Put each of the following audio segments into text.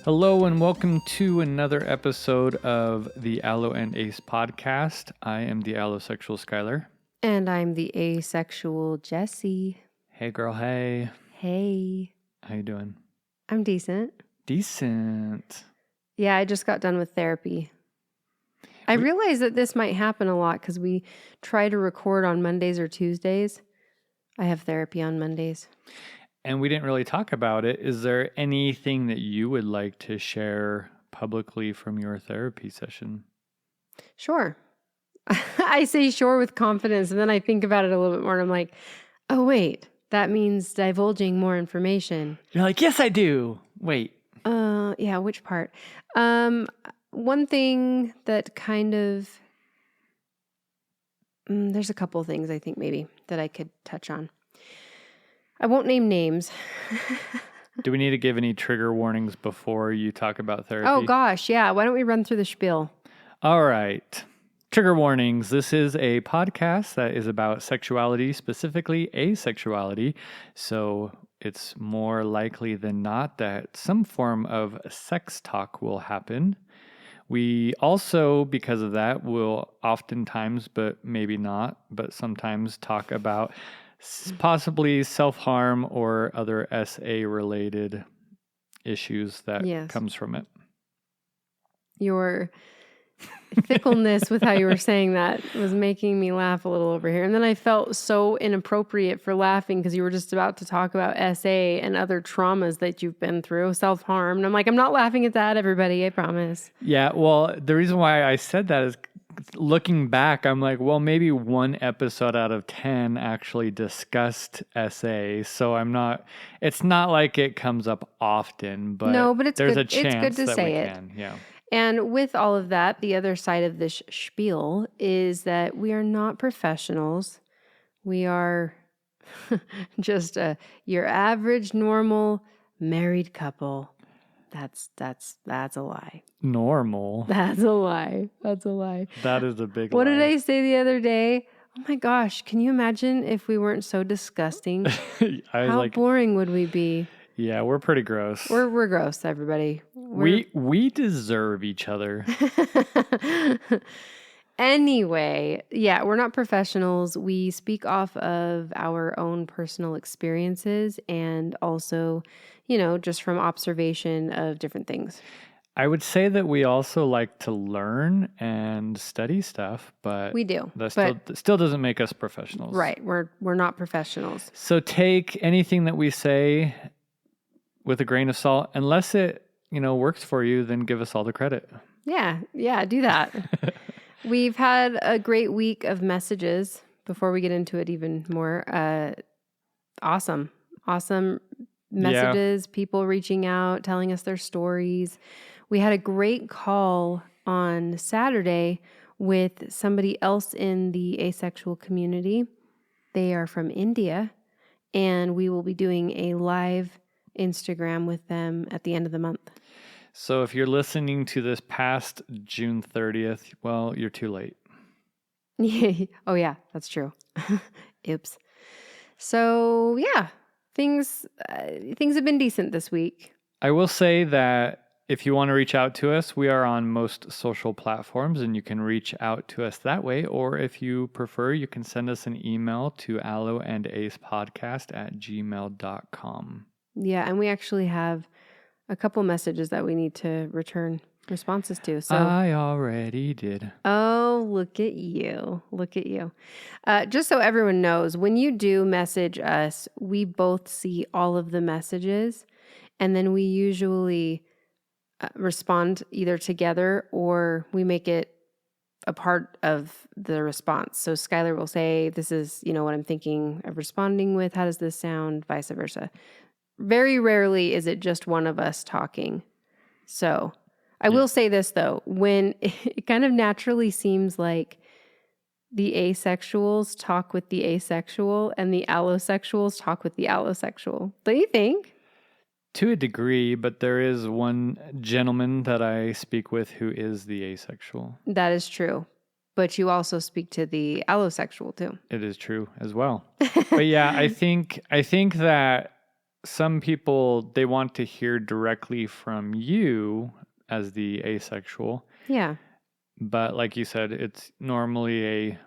Hello and welcome to another episode of the Allo and Ace podcast. I am the Allosexual Skylar. And I'm the Asexual Jessi. Hey girl, hey. Hey. How you doing? I'm decent. Decent. Yeah, I just got done with therapy. I realize that this might happen a lot because we try to record on Mondays or Tuesdays. I have therapy on Mondays. And we didn't really talk about it. Is there anything that you would like to share publicly from your therapy session? Sure. I say sure with confidence, and then I think about it a little bit more, and I'm like, oh, wait, that means divulging more information. You're like, yes, I do. Wait. Yeah, which part? One thing that kind of, there's a couple things I think maybe that I could touch on. I won't name names. Do we need to give any trigger warnings before you talk about therapy? Oh, gosh. Yeah. Why don't we run through the spiel? All right. Trigger warnings. This is a podcast that is about sexuality, specifically asexuality. So it's more likely than not that some form of sex talk will happen. We also, because of that, will oftentimes, but maybe not, but sometimes talk about possibly self-harm or other SA-related issues that comes from it. Your fickleness with how you were saying that was making me laugh a little over here. And then I felt so inappropriate for laughing because you were just about to talk about SA and other traumas that you've been through, self-harm. And I'm like, I'm not laughing at that, everybody, I promise. Yeah, well, the reason why I said that is looking back, I'm like, well, maybe one episode out of 10 actually discussed SA. So it's not like it comes up often, but, no, but there's good. a chance it's good to that say we it. can. Yeah. And with all of that, the other side of this spiel is that we are not professionals. We are just your average, normal, married couple. That's a lie. Normal. That's a lie. That's a lie. That is a big What lie. did I say the other day? Oh my gosh, can you imagine if we weren't so disgusting? How boring would we be? Yeah, we're pretty gross. We're gross, everybody. We deserve each other. Anyway, yeah, we're not professionals. We speak off of our own personal experiences and also, just from observation of different things. I would say that we also like to learn and study stuff, but we do. That still doesn't make us professionals. Right. We're not professionals. So take anything that we say with a grain of salt. Unless it, works for you, then give us all the credit. Yeah, do that. We've had a great week of messages before we get into it even more. Awesome messages, people reaching out, telling us their stories. We had a great call on Saturday with somebody else in the asexual community. They are from India, and we will be doing a live Instagram with them at the end of the month. So if you're listening to this past June 30th, well, you're too late. Oh yeah, that's true. Oops. So yeah, things have been decent this week. I will say that if you want to reach out to us, we are on most social platforms and you can reach out to us that way. Or if you prefer, you can send us an email to alloandacepodcast@gmail.com. Yeah, and we actually have a couple messages that we need to return responses to. So I already did. Oh, look at you. Just so everyone knows, when you do message us, we both see all of the messages, and then we usually respond either together or we make it a part of the response. So Skylar will say, this is, what I'm thinking of responding with. How does this sound? Vice versa. Very rarely is it just one of us talking. So I will say this, though. When it kind of naturally seems like the asexuals talk with the asexual and the allosexuals talk with the allosexual. Don't you think? To a degree, but there is one gentleman that I speak with who is the asexual. That is true. But you also speak to the allosexual, too. It is true as well. But yeah, I think that some people, they want to hear directly from you as the asexual. Yeah. But like you said, it's normally a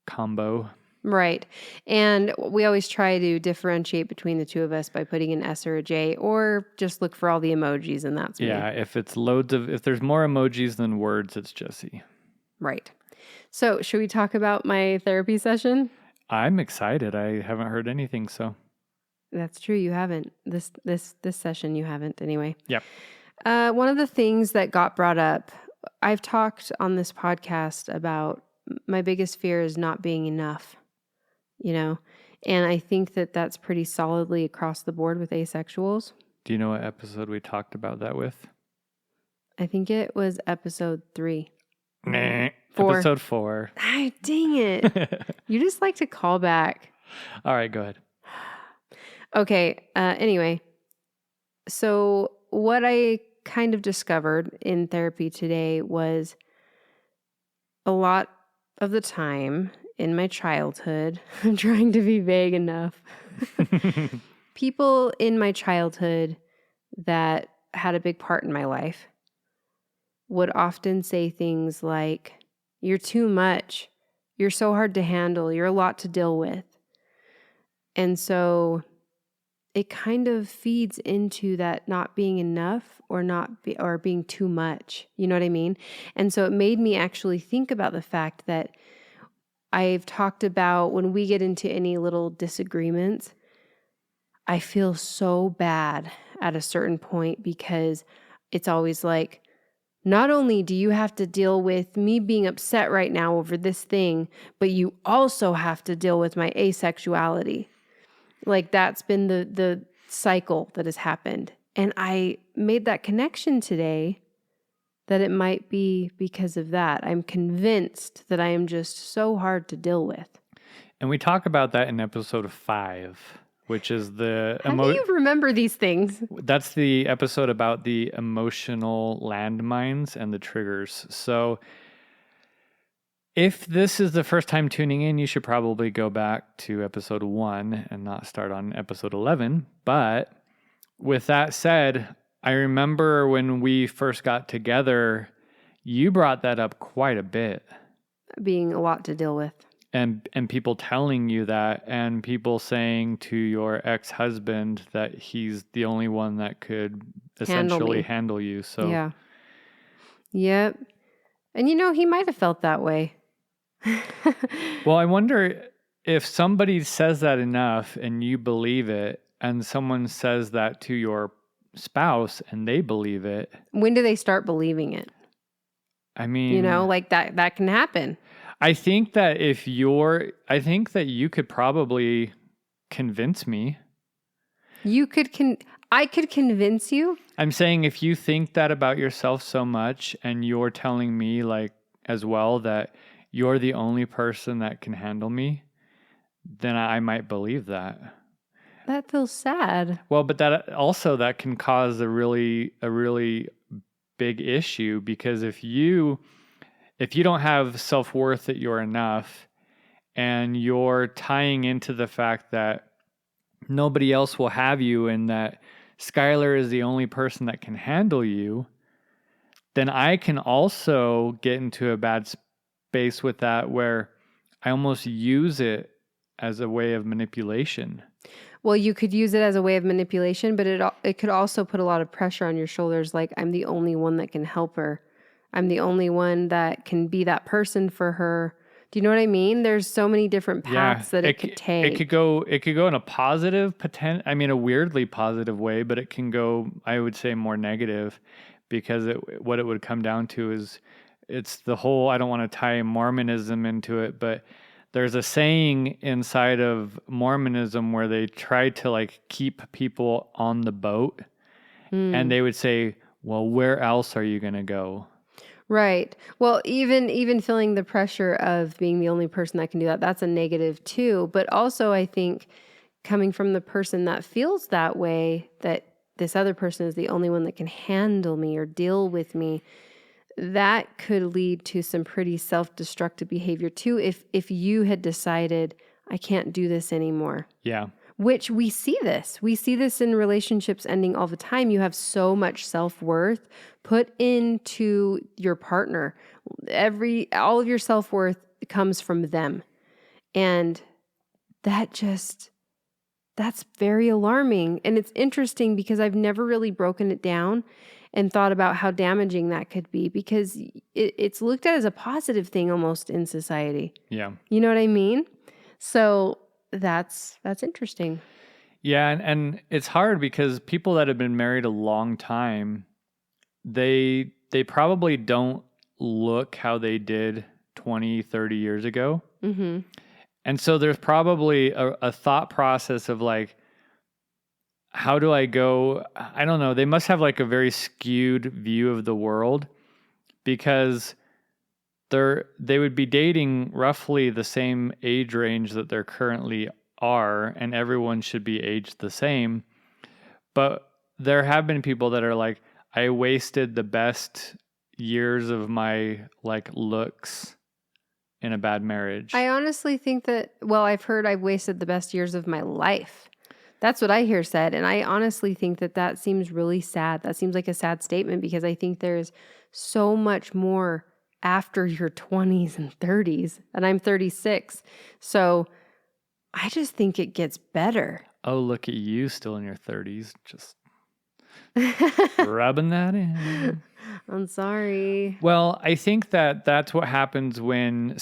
combo. Right. And we always try to differentiate between the two of us by putting an S or a J, or just look for all the emojis, and that's Yeah, me. if there's more emojis than words, it's Jessi. Right. So should we talk about my therapy session? I'm excited. I haven't heard anything, so. That's true. You haven't. This session you haven't anyway. Yep. One of the things that got brought up, I've talked on this podcast about my biggest fear is not being enough, and I think that that's pretty solidly across the board with asexuals. Do you know what episode we talked about that with? I think it was episode 3. Nah. 4. Episode 4. Ay, dang it. You just like to call back. All right, go ahead. Okay. Anyway, so what I kind of discovered in therapy today was a lot of the time in my childhood, I'm trying to be vague enough. People in my childhood that had a big part in my life would often say things like, "You're too much. You're so hard to handle. You're a lot to deal with." And so it kind of feeds into that not being enough or being too much. You know what I mean? And so it made me actually think about the fact that I've talked about when we get into any little disagreements, I feel so bad at a certain point because it's always like, not only do you have to deal with me being upset right now over this thing, but you also have to deal with my asexuality. Like that's been the cycle that has happened. And I made that connection today that it might be because of that. I'm convinced that I am just so hard to deal with. And we talk about that in episode 5, which is the... How do you remember these things? That's the episode about the emotional landmines and the triggers. So if this is the first time tuning in, you should probably go back to episode 1 and not start on episode 11. But with that said, I remember when we first got together, you brought that up quite a bit. Being a lot to deal with. And people telling you that, and people saying to your ex-husband that he's the only one that could essentially handle you. So yeah. Yep. And he might have felt that way. Well, I wonder if somebody says that enough and you believe it, and someone says that to your spouse and they believe it. When do they start believing it? I mean, like that can happen. I think that that you could probably convince me. I could convince you? I'm saying if you think that about yourself so much and you're telling me like as well that you're the only person that can handle me, then I might believe that. That feels sad. Well, but that can cause a really big issue, because if you don't have self-worth that you're enough, and you're tying into the fact that nobody else will have you and that Skylar is the only person that can handle you, then I can also get into a bad space with that where I almost use it as a way of manipulation. Well, you could use it as a way of manipulation, but it could also put a lot of pressure on your shoulders. Like, I'm the only one that can help her. I'm the only one that can be that person for her. Do you know what I mean? There's so many different paths that it could take. It could go in a positive a weirdly positive way, but it can go, I would say, more negative, because what it would come down to is it's the whole, I don't want to tie Mormonism into it, but there's a saying inside of Mormonism where they try to like keep people on the boat, and they would say, well, where else are you going to go? Right. Well, even feeling the pressure of being the only person that can do that, that's a negative too. But also, I think coming from the person that feels that way, that this other person is the only one that can handle me or deal with me, that could lead to some pretty self-destructive behavior too if you had decided, I can't do this anymore. Yeah. which we see this. We see this in relationships ending all the time. You have so much self-worth put into your partner. All of your self-worth comes from them. And that's very alarming. And it's interesting because I've never really broken it down and thought about how damaging that could be, because it's looked at as a positive thing almost in society. Yeah. You know what I mean? So that's interesting. Yeah, and it's hard because people that have been married a long time, they probably don't look how they did 20, 30 years ago. Mm-hmm. And so there's probably a thought process of like, how do I go? I don't know. They must have like a very skewed view of the world, because they would be dating roughly the same age range that they're currently are, and everyone should be aged the same. But there have been people that are like, I wasted the best years of my like looks in a bad marriage. I honestly think that, I've heard I've wasted the best years of my life. That's what I hear said. And I honestly think that seems really sad. That seems like a sad statement, because I think there's so much more after your 20s and 30s. And I'm 36. So I just think it gets better. Oh, look at you still in your 30s. Just rubbing that in. I'm sorry. Well, I think that's what happens when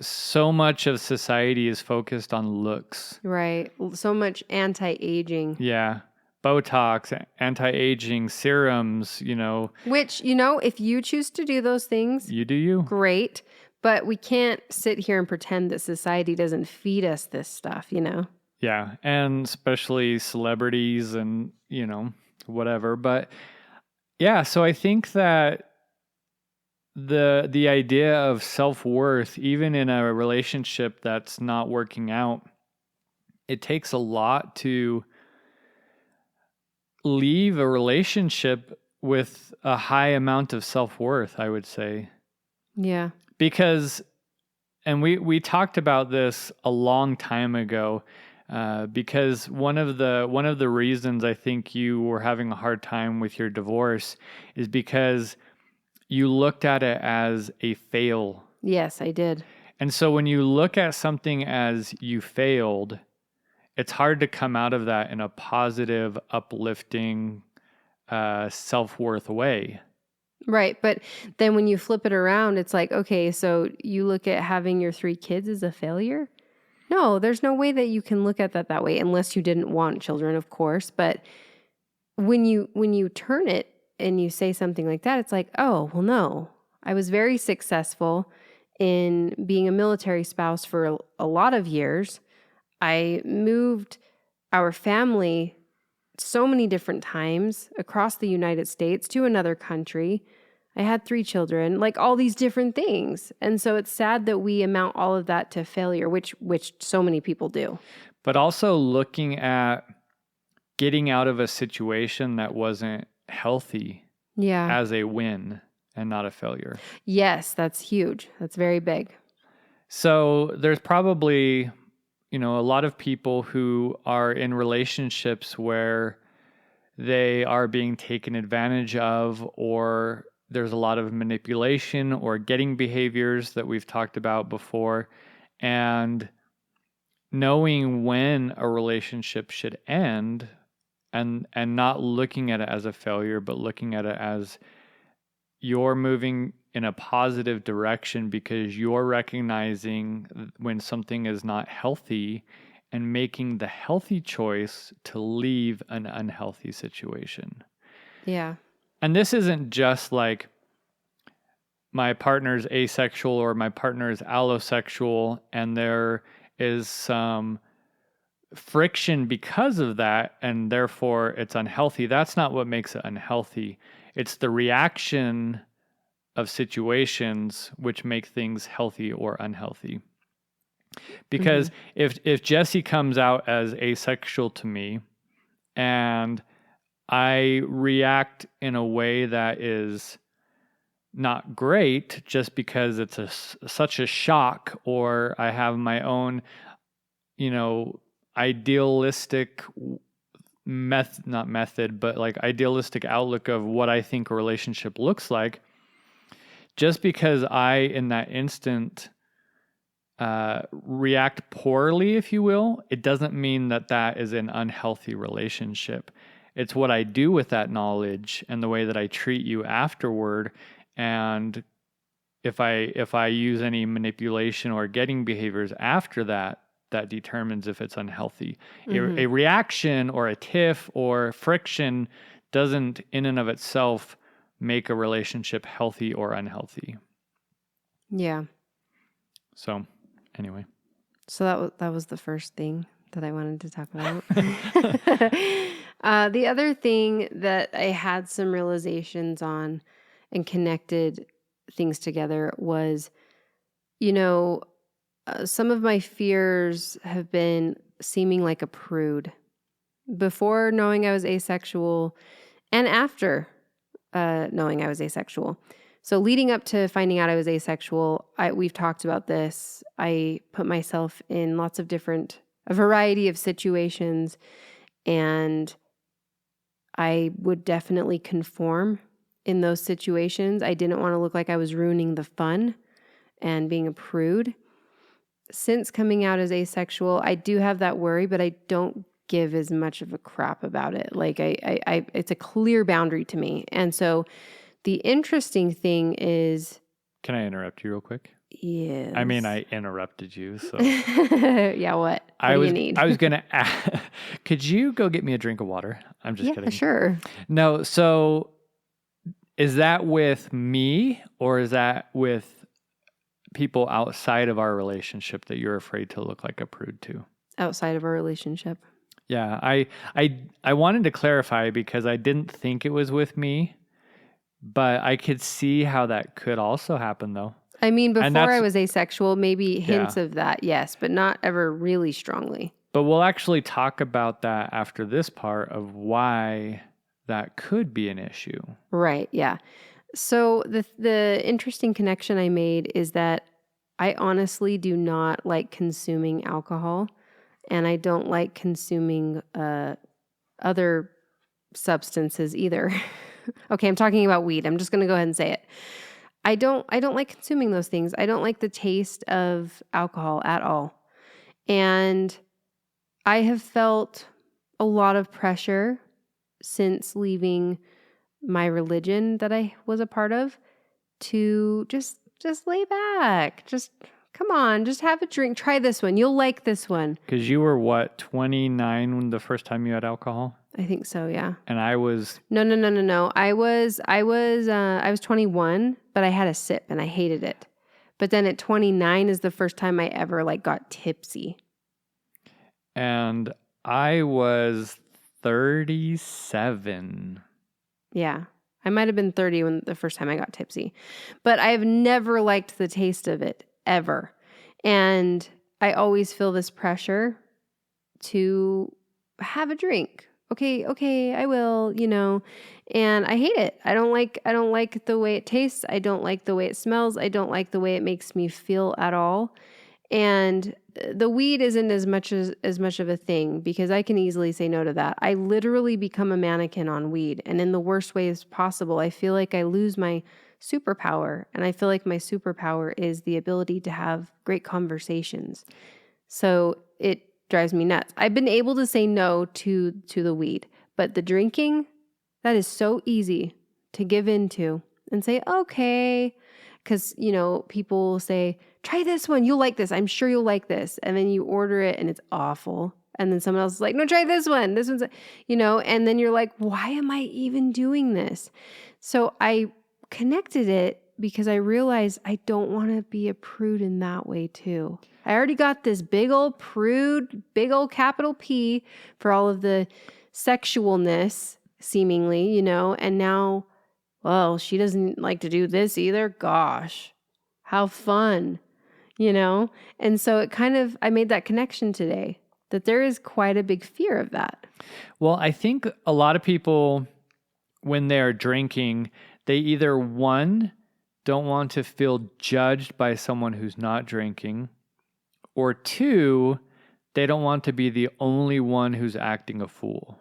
so much of society is focused on looks. Right. So much anti-aging. Yeah. Botox, anti-aging serums, Which, if you choose to do those things, you do you. Great. But we can't sit here and pretend that society doesn't feed us this stuff, Yeah. And especially celebrities and, whatever. But yeah, so I think that the idea of self-worth, even in a relationship that's not working out, it takes a lot to leave a relationship with a high amount of self-worth, I would say. Yeah. Because, and we talked about this a long time ago, because one of the reasons I think you were having a hard time with your divorce is because you looked at it as a fail. Yes, I did. And so when you look at something as you failed, it's hard to come out of that in a positive, uplifting, self-worth way. Right. But then when you flip it around, it's like, okay, so you look at having your 3 kids as a failure? No, there's no way that you can look at that way, unless you didn't want children, of course. But when you turn it and you say something like that, it's like, oh, well, no, I was very successful in being a military spouse for a lot of years. I moved our family so many different times across the United States to another country. I had 3 children, like all these different things. And so it's sad that we amount all of that to failure, which so many people do. But also looking at getting out of a situation that wasn't healthy as a win and not a failure. Yes, that's huge. That's very big. So there's probably, a lot of people who are in relationships where they are being taken advantage of, or there's a lot of manipulation or getting behaviors that we've talked about before. And knowing when a relationship should end, and not looking at it as a failure, but looking at it as you're moving in a positive direction because you're recognizing when something is not healthy and making the healthy choice to leave an unhealthy situation. Yeah. And this isn't just like my partner's asexual or my partner is allosexual and there is some friction because of that and therefore it's unhealthy. That's not what makes it unhealthy. It's the reaction of situations which make things healthy or unhealthy. Because if Jessi comes out as asexual to me and I react in a way that is not great just because it's such a shock, or I have my own idealistic not method, but like idealistic outlook of what I think a relationship looks like. Just because I, in that instant, react poorly, if you will, it doesn't mean that that is an unhealthy relationship. It's what I do with that knowledge and the way that I treat you afterward. And if I use any manipulation or getting behaviors after that, that determines if it's unhealthy. Mm-hmm. A reaction or a tiff or friction doesn't in and of itself make a relationship healthy or unhealthy. Yeah. So anyway. So that was the first thing that I wanted to talk about. The other thing that I had some realizations on and connected things together was, some of my fears have been seeming like a prude before knowing I was asexual and after knowing I was asexual. So leading up to finding out I was asexual, we've talked about this. I put myself in a variety of situations, and I would definitely conform in those situations. I didn't want to look like I was ruining the fun and being a prude. Since coming out as asexual, I do have that worry, but I don't give as much of a crap about it. Like I it's a clear boundary to me. And so the interesting thing is... Can I interrupt you real quick? Yes. I mean, I interrupted you, so... Yeah, what? What do you need? I was going to ask, could you go get me a drink of water? I'm just kidding. Yeah, sure. No, so is that with me or is that with people outside of our relationship that you're afraid to look like a prude to? Outside of our relationship. Yeah, I wanted to clarify because I didn't think it was with me, but I could see how that could also happen though. I mean, before I was asexual, maybe hints of that, yes, but not ever really strongly. But we'll actually talk about that after this part of why that could be an issue. Right, yeah. So the interesting connection I made is that I honestly do not like consuming alcohol, and I don't like consuming other substances either. Okay, I'm talking about weed. I'm just going to go ahead and say it. I don't like consuming those things. I don't like the taste of alcohol at all. And I have felt a lot of pressure since leaving my religion that I was a part of to just lay back. Just come on, just have a drink. Try this one. You'll like this one. Because you were what, 29 the first time you had alcohol? I think so, yeah. And I was... No. I was 21, but I had a sip and I hated it. But then at 29 is the first time I ever got tipsy. And I was 37. Yeah. I might have been 30 when the first time I got tipsy. But I've never liked the taste of it, ever. And I always feel this pressure to have a drink. Okay, I will, and I hate it. I don't like the way it tastes. I don't like the way it smells. I don't like the way it makes me feel at all. And the weed isn't as much of a thing because I can easily say no to that. I literally become a mannequin on weed, and in the worst ways possible. I feel like I lose my superpower, and I feel like my superpower is the ability to have great conversations. So it drives me nuts. I've been able to say no to the weed, but the drinking, that is so easy to give into and say, okay, because, people will say, try this one. You'll like this. I'm sure you'll like this. And then you order it and it's awful. And then someone else is like, no, try this one. This one's, and then you're like, why am I even doing this? So I connected it because I realized I don't want to be a prude in that way too. I already got this big old prude, big old capital P for all of the sexualness seemingly, and now, well, she doesn't like to do this either. Gosh, how fun, And so it I made that connection today that there is quite a big fear of that. Well, I think a lot of people, when they're drinking, they either one, don't want to feel judged by someone who's not drinking, or two, they don't want to be the only one who's acting a fool.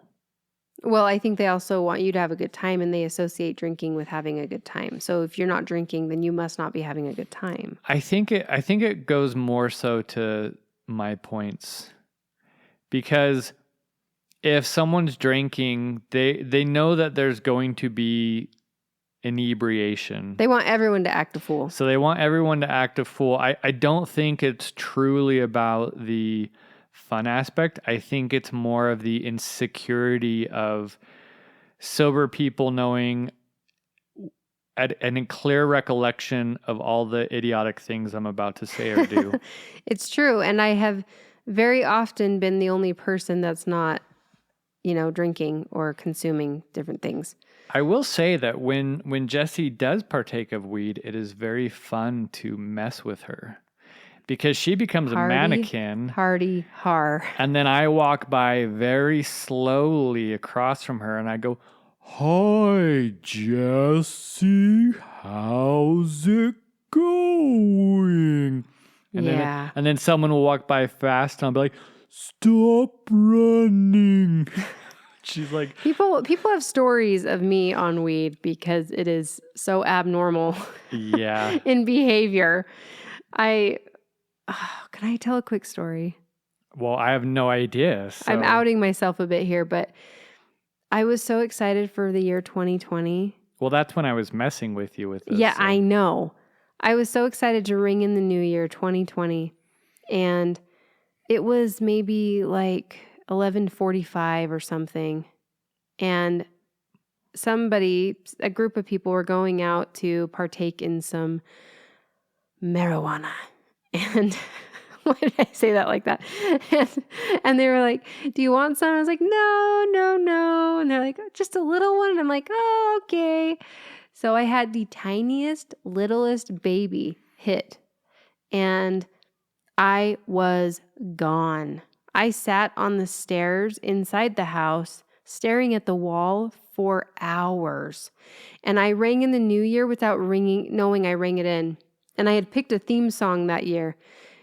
Well, I think they also want you to have a good time, and they associate drinking with having a good time. So if you're not drinking, then you must not be having a good time. I think it goes more so to my points, because if someone's drinking, they know that there's going to be inebriation. They want everyone to act a fool. So they want everyone to act a fool. I don't think it's truly about the fun aspect. I think it's more of the insecurity of sober people knowing and a clear recollection of all the idiotic things I'm about to say or do. It's true. And I have very often been the only person that's not, drinking or consuming different things. I will say that when Jessi does partake of weed, it is very fun to mess with her, because she becomes a mannequin. Party har. And then I walk by very slowly across from her and I go, "Hi, Jessi, how's it going?" And then someone will walk by fast and I'll be like, "Stop running." She's like, people have stories of me on weed because it is so abnormal. Yeah. In behavior. Can I tell a quick story? Well, I have no idea. So. I'm outing myself a bit here, but I was so excited for the year 2020. Well, that's when I was messing with you with this. Yeah, so. I know. I was so excited to ring in the new year 2020. And it was maybe like 11:45 or something. And a group of people were going out to partake in some marijuana. And why did I say that like that? And they were like, "Do you want some?" I was like, no. And they're like, "Just a little one." And I'm like, "Oh, okay." So I had the tiniest, littlest baby hit. And I was gone. I sat on the stairs inside the house, staring at the wall for hours. And I rang in the new year without knowing I rang it in. And I had picked a theme song that year,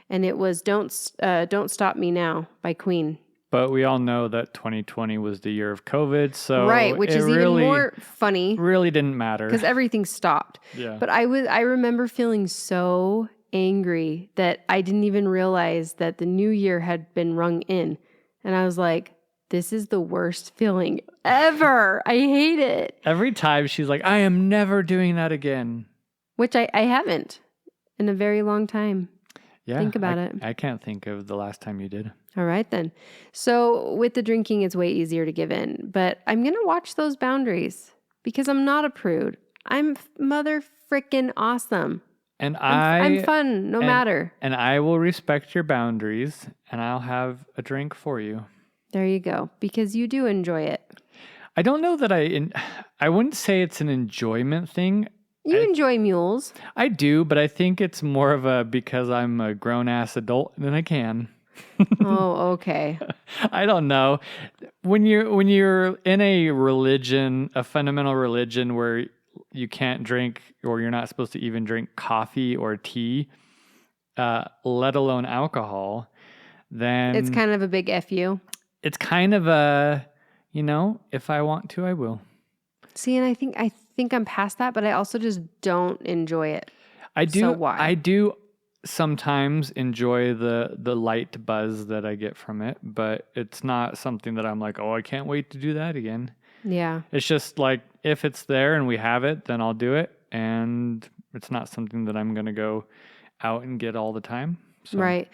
and it was Don't Stop Me Now by Queen. But we all know that 2020 was the year of COVID, so right, which is really, even more funny. Really didn't matter because everything stopped. Yeah. But I remember feeling so angry that I didn't even realize that the new year had been rung in, and I was like, "This is the worst feeling ever. I hate it." Every time she's like, "I am never doing that again," which I haven't in a very long time. Yeah, think about it. I can't think of the last time you did. All right, then. So with the drinking, it's way easier to give in. But I'm going to watch those boundaries because I'm not a prude. I'm mother frickin' awesome. And I'm fun no matter. And I will respect your boundaries, and I'll have a drink for you. There you go. Because you do enjoy it. I don't know that I wouldn't say it's an enjoyment thing. You enjoy mules. I do, but I think it's more of because I'm a grown-ass adult and I can. Oh, okay. I don't know. When you're in a religion, a fundamental religion where you can't drink, or you're not supposed to even drink coffee or tea, let alone alcohol, then it's kind of a big FU. It's kind of a, if I want to, I will. See, and I think I'm past that, but I also just don't enjoy it. I do. So why? I do sometimes enjoy the light buzz that I get from it, but it's not something that I'm like, "Oh, I can't wait to do that again." Yeah. It's just like, if it's there and we have it, then I'll do it. And it's not something that I'm going to go out and get all the time. So. Right.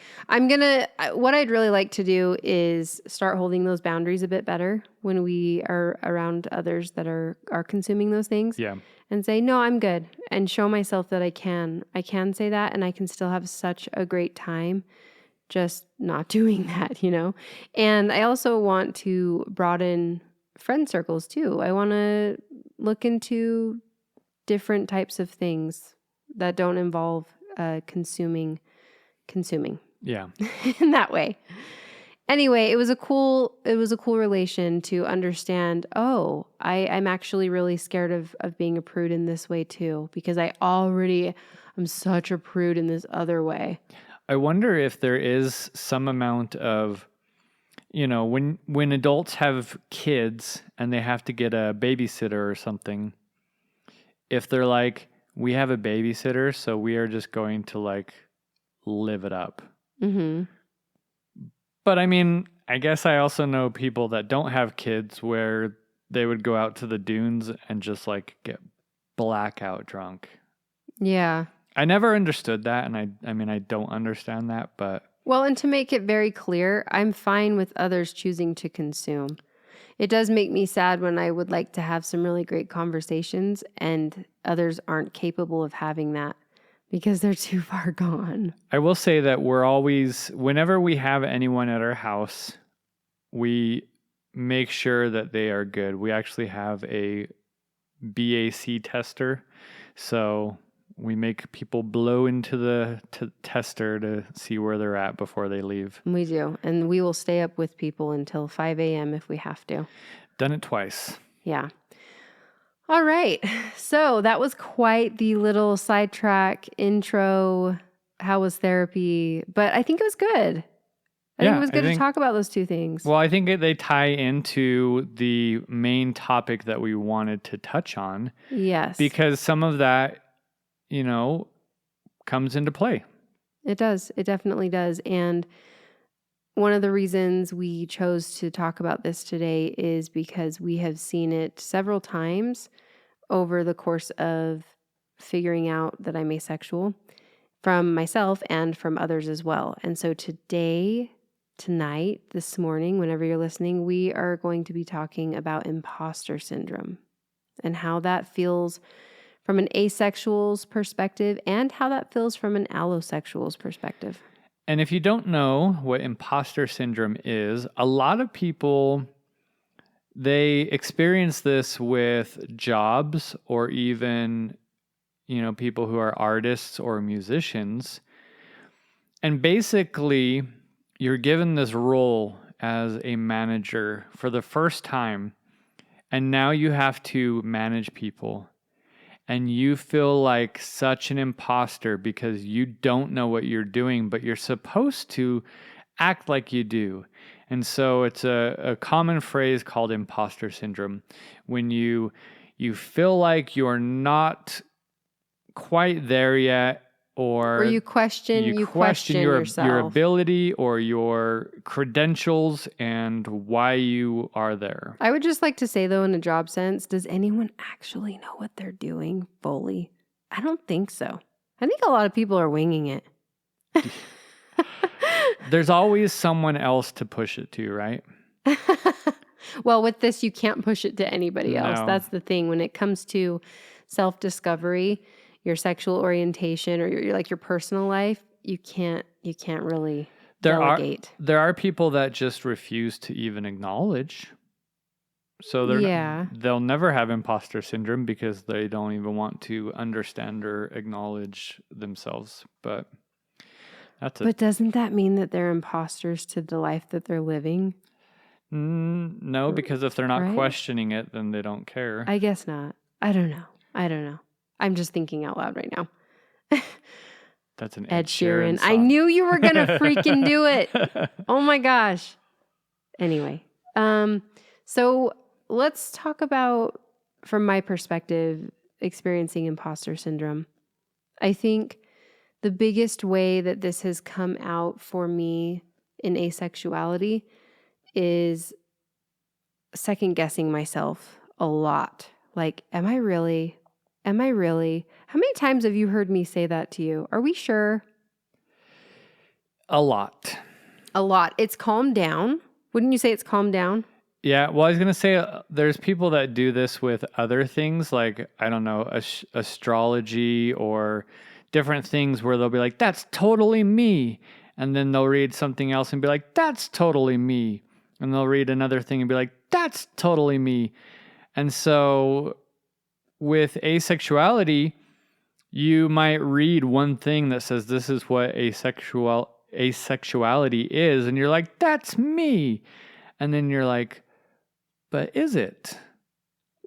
What I'd really like to do is start holding those boundaries a bit better when we are around others that are consuming those things. Yeah. And say, "No, I'm good." And show myself that I can say that, and I can still have such a great time just not doing that, And I also want to broaden friend circles too. I want to look into different types of things that don't involve consuming Yeah. in that way. Anyway, it was a cool relation to understand, I'm actually really scared of being a prude in this way too, because I already am such a prude in this other way. I wonder if there is some amount of, when adults have kids and they have to get a babysitter or something, if they're like, we have a babysitter, so we are just going to like live it up. Mm-hmm. But I mean, I guess I also know people that don't have kids where they would go out to the dunes and just like get blackout drunk. Yeah. I never understood that, and I mean, I don't understand that, but... Well, and to make it very clear, I'm fine with others choosing to consume. It does make me sad when I would like to have some really great conversations and others aren't capable of having that because they're too far gone. I will say that we're always, whenever we have anyone at our house, we make sure that they are good. We actually have a BAC tester, so we make people blow into the tester to see where they're at before they leave. We do. And we will stay up with people until 5 a.m. if we have to. Done it twice. Yeah. All right. So that was quite the little sidetrack intro. How was therapy? But I think it was good. I think it was good to talk about those two things. Well, I think they tie into the main topic that we wanted to touch on. Yes. Because some of that, comes into play. It does. It definitely does. And one of the reasons we chose to talk about this today is because we have seen it several times over the course of figuring out that I'm asexual from myself and from others as well. And so tonight, this morning, whenever you're listening, we are going to be talking about imposter syndrome and how that feels from an asexual's perspective and how that feels from an allosexual's perspective. And if you don't know what imposter syndrome is, a lot of people, they experience this with jobs or even, people who are artists or musicians. And basically, you're given this role as a manager for the first time, and now you have to manage people. And you feel like such an imposter because you don't know what you're doing, but you're supposed to act like you do. And so it's a common phrase called imposter syndrome. When you feel like you're not quite there yet, or you question yourself. Your ability or your credentials and why you are there. I would just like to say, though, in a job sense, does anyone actually know what they're doing fully? I don't think so. I think a lot of people are winging it. There's always someone else to push it to, right? Well, with this, you can't push it to anybody else. No. That's the thing. When it comes to self-discovery, your sexual orientation or your personal life, you can't really delegate. There are people that just refuse to even acknowledge. So they'll never have imposter syndrome because they don't even want to understand or acknowledge themselves. But doesn't that mean that they're imposters to the life that they're living? No, because if they're not questioning it, then they don't care. I guess not. I don't know. I'm just thinking out loud right now. That's an Ed Sheeran. song. I knew you were going to freaking do it. Oh my gosh. Anyway, so let's talk about, from my perspective, experiencing imposter syndrome. I think the biggest way that this has come out for me in asexuality is second guessing myself a lot. Like, am I really? How many times have you heard me say that to you? Are we sure? A lot. It's calmed down. Wouldn't you say it's calmed down? Yeah. Well, I was going to say there's people that do this with other things like, I don't know, astrology or different things where they'll be like, that's totally me. And then they'll read something else and be like, that's totally me. And they'll read another thing and be like, that's totally me. And so with asexuality, you might read one thing that says this is what asexuality is, and you're like, that's me. And then you're like, but is it?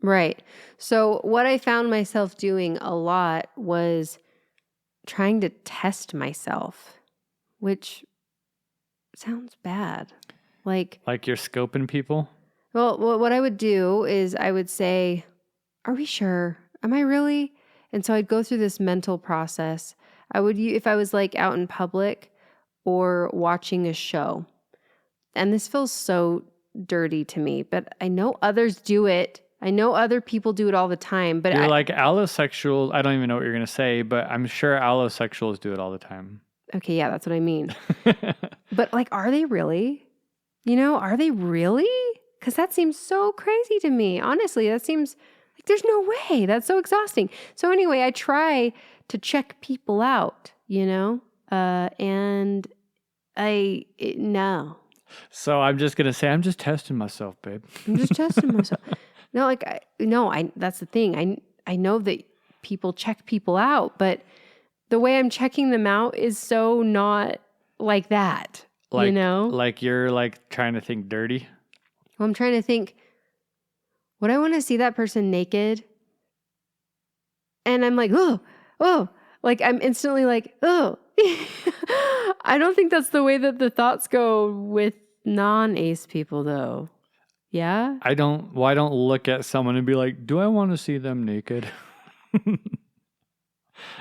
Right. So what I found myself doing a lot was trying to test myself which sounds bad. Like you're scoping people? Well, what I would do is I would say, are we sure? Am I really? And so I'd go through this mental process. If I was like out in public or watching a show, and this feels so dirty to me, but I know others do it. I know other people do it all the time, but You're like allosexual. I don't even know what you're going to say, but I'm sure allosexuals do it all the time. okay, yeah, that's what I mean. But like, are they really? Are they really? Because that seems so crazy to me. Honestly, that seems like there's no way. That's so exhausting. So anyway, I try to check people out, and no. So I'm just going to say, I'm just testing myself, babe. I'm just testing myself. No, that's the thing. I know that people check people out, but the way I'm checking them out is so not like that, Like you're like trying to think dirty. Well, I'm trying to think, would I want to see that person naked? And I'm like, oh, like I'm instantly like, oh. I don't think that's the way that the thoughts go with non-ace people though. Yeah? I don't look at someone and be like, do I want to see them naked?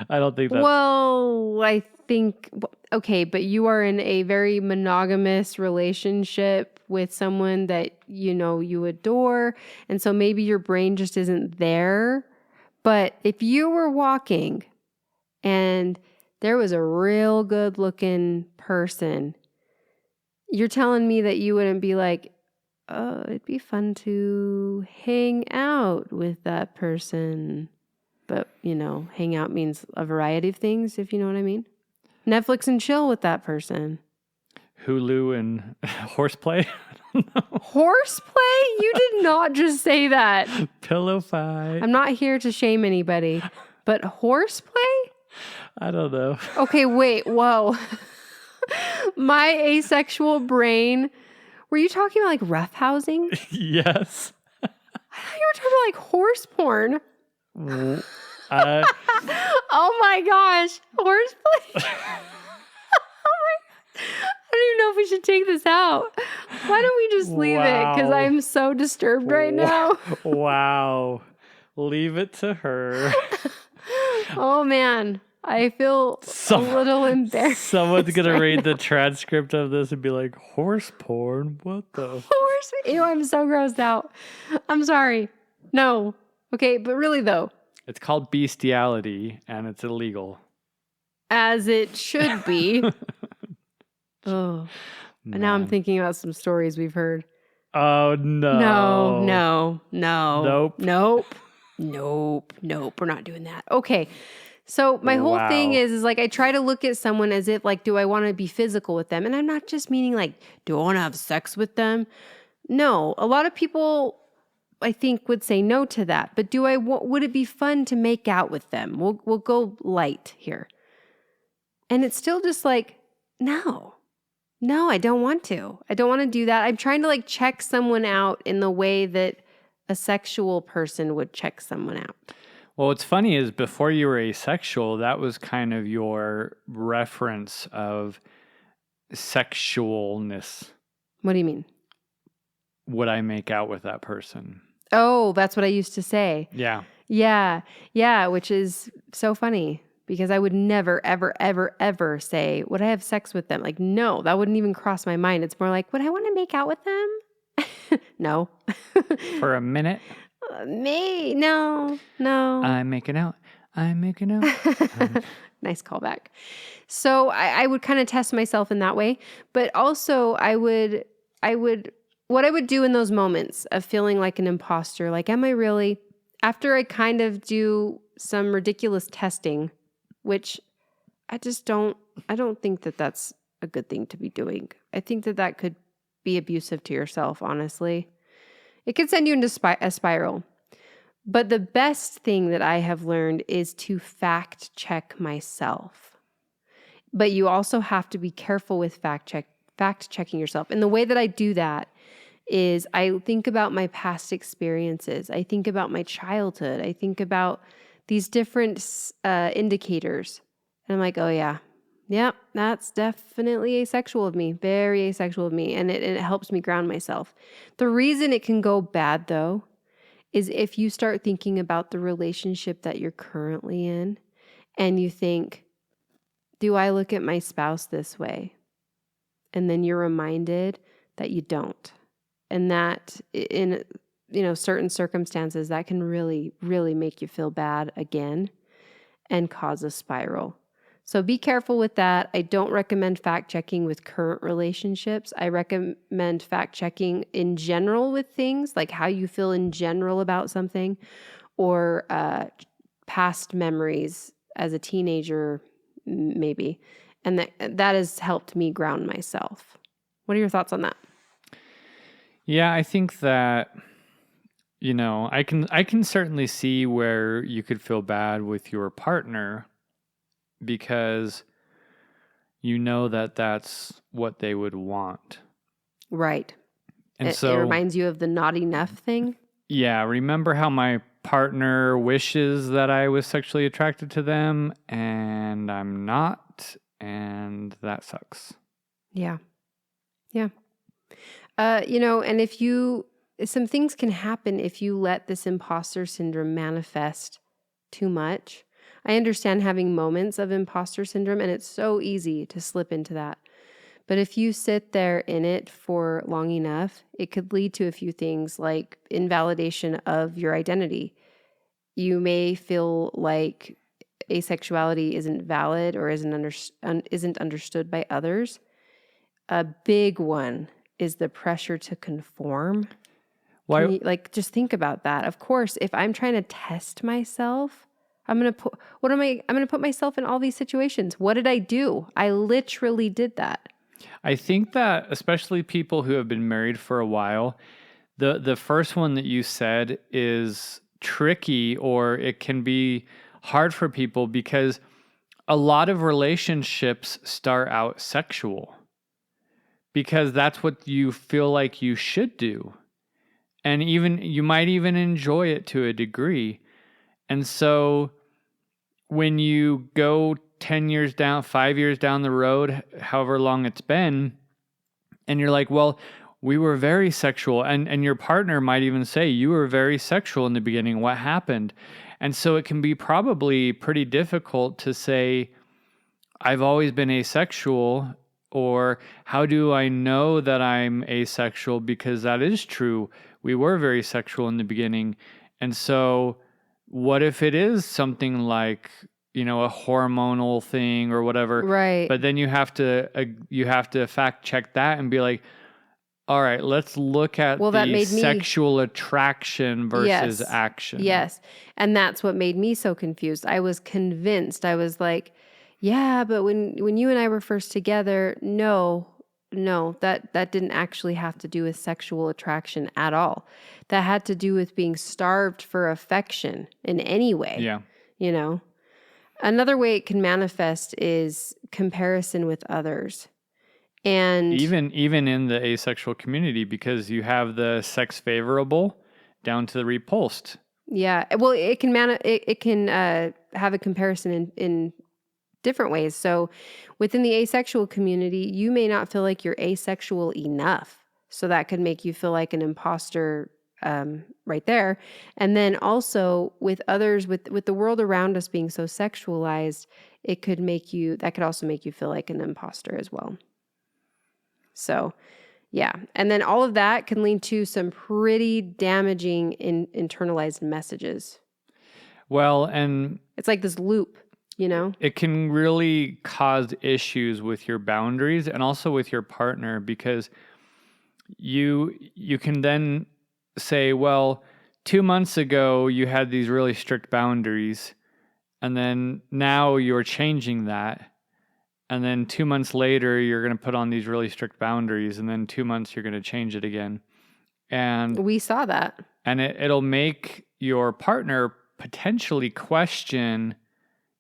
I don't think that's... Well, I think, okay, but you are in a very monogamous relationship with someone that you adore. And so maybe your brain just isn't there. But if you were walking and there was a real good looking person, you're telling me that you wouldn't be like, oh, it'd be fun to hang out with that person. But, hang out means a variety of things, if you know what I mean. Netflix and chill with that person. Hulu and horseplay? Horseplay? You did not just say that. Pillow fight. I'm not here to shame anybody, but horseplay? I don't know. Okay, wait, whoa. My asexual brain. Were you talking about like roughhousing? Yes. I thought you were talking about like horse porn. Oh my gosh, horseplay. I don't even know if we should take this out. Why don't we just leave it? Because I'm so disturbed right now. Wow. Leave it to her. Oh man, I feel a little embarrassed. Someone's going to read the transcript of this and be like, horse porn? What the? Horse? Ew, I'm so grossed out. I'm sorry. No. Okay, but really though. It's called bestiality and it's illegal. As it should be. Oh. And now I'm thinking about some stories we've heard. Oh, no. Nope. We're not doing that. Okay. So my whole thing is like I try to look at someone as if like, do I want to be physical with them? And I'm not just meaning like, do I want to have sex with them? No. A lot of people, I think, would say no to that. But would it be fun to make out with them? We'll go light here. And it's still just like, no, I don't want to. I don't want to do that. I'm trying to like check someone out in the way that a sexual person would check someone out. Well, what's funny is before you were asexual, that was kind of your reference of sexualness. What do you mean? Would I make out with that person? Oh, that's what I used to say. Yeah. Yeah, which is so funny because I would never, ever, ever, ever say, would I have sex with them? Like, no, that wouldn't even cross my mind. It's more like, would I want to make out with them? No. For a minute? No. I'm making out. Nice callback. So I would kind of test myself in that way, but also what I would do in those moments of feeling like an imposter, like, am I really, after I kind of do some ridiculous testing, which I don't think that that's a good thing to be doing. I think that could be abusive to yourself, honestly. It could send you into a spiral. But the best thing that I have learned is to fact check myself. But you also have to be careful with fact checking yourself. And the way that I do that is I think about my past experiences. I think about my childhood. I think about these different indicators. And I'm like, oh yeah, Yep, that's definitely asexual of me, very asexual of me, and it helps me ground myself. The reason it can go bad, though, is if you start thinking about the relationship that you're currently in and you think, do I look at my spouse this way? And then you're reminded that you don't. And that in certain circumstances, that can really, really make you feel bad again and cause a spiral. So be careful with that. I don't recommend fact checking with current relationships. I recommend fact checking in general with things, like how you feel in general about something, or past memories as a teenager, maybe. And that has helped me ground myself. What are your thoughts on that? Yeah, I think that, I can certainly see where you could feel bad with your partner because you know that that's what they would want. Right. And It so reminds you of the not enough thing. yeah, remember how my partner wishes that I was sexually attracted to them and I'm not, and that sucks. Yeah. Yeah. And some things can happen if you let this imposter syndrome manifest too much. I understand having moments of imposter syndrome, and it's so easy to slip into that. But if you sit there in it for long enough, it could lead to a few things like invalidation of your identity. You may feel like asexuality isn't valid or isn't understood by others. A big one is the pressure to conform. Why? Can you, just think about that. Of course, if I'm trying to test myself, I'm going to put myself in all these situations. What did I do? I literally did that. I think that especially people who have been married for a while, the first one that you said is tricky, or it can be hard for people because a lot of relationships start out sexual because that's what you feel like you should do. And even you might even enjoy it to a degree. And so when you go 10 years down, 5 years down the road, however long it's been, and you're like, well, we were very sexual. And your partner might even say, you were very sexual in the beginning. What happened? And so it can be probably pretty difficult to say, I've always been asexual, or how do I know that I'm asexual? Because that is true. We were very sexual in the beginning. And so what if it is something like, a hormonal thing or whatever? Right. But then you have to fact check that and be like, all right, let's look at the sexual attraction versus action. Yes. And that's what made me so confused. I was convinced. I was like, yeah, but when you and I were first together, no, that didn't actually have to do with sexual attraction at all. That had to do with being starved for affection in any way. Yeah. Another way it can manifest is comparison with others. And even in the asexual community, because you have the sex favorable down to the repulsed. Yeah. Well, it can have a comparison in different ways. So within the asexual community, you may not feel like you're asexual enough. So that could make you feel like an imposter right there. And then also with others, with the world around us being so sexualized, that could also make you feel like an imposter as well. So yeah. And then all of that can lead to some pretty damaging internalized messages. Well, and it's like this loop. It can really cause issues with your boundaries and also with your partner, because you can then say, well, 2 months ago you had these really strict boundaries, and then now you're changing that. And then 2 months later, you're going to put on these really strict boundaries, and then 2 months you're going to change it again. And we saw that. And it'll make your partner potentially question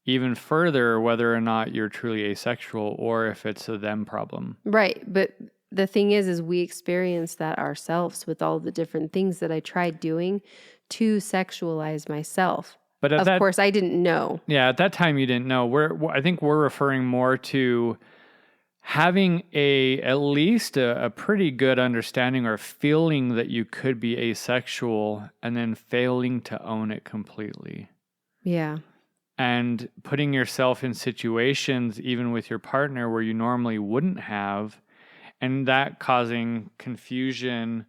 even further whether or not you're truly asexual or if it's a them problem. Right. But the thing is we experienced that ourselves with all the different things that I tried doing to sexualize myself. But Of course, I didn't know. Yeah, at that time you didn't know. I think we're referring more to having at least a pretty good understanding or feeling that you could be asexual and then failing to own it completely. Yeah. And putting yourself in situations, even with your partner, where you normally wouldn't have, and that causing confusion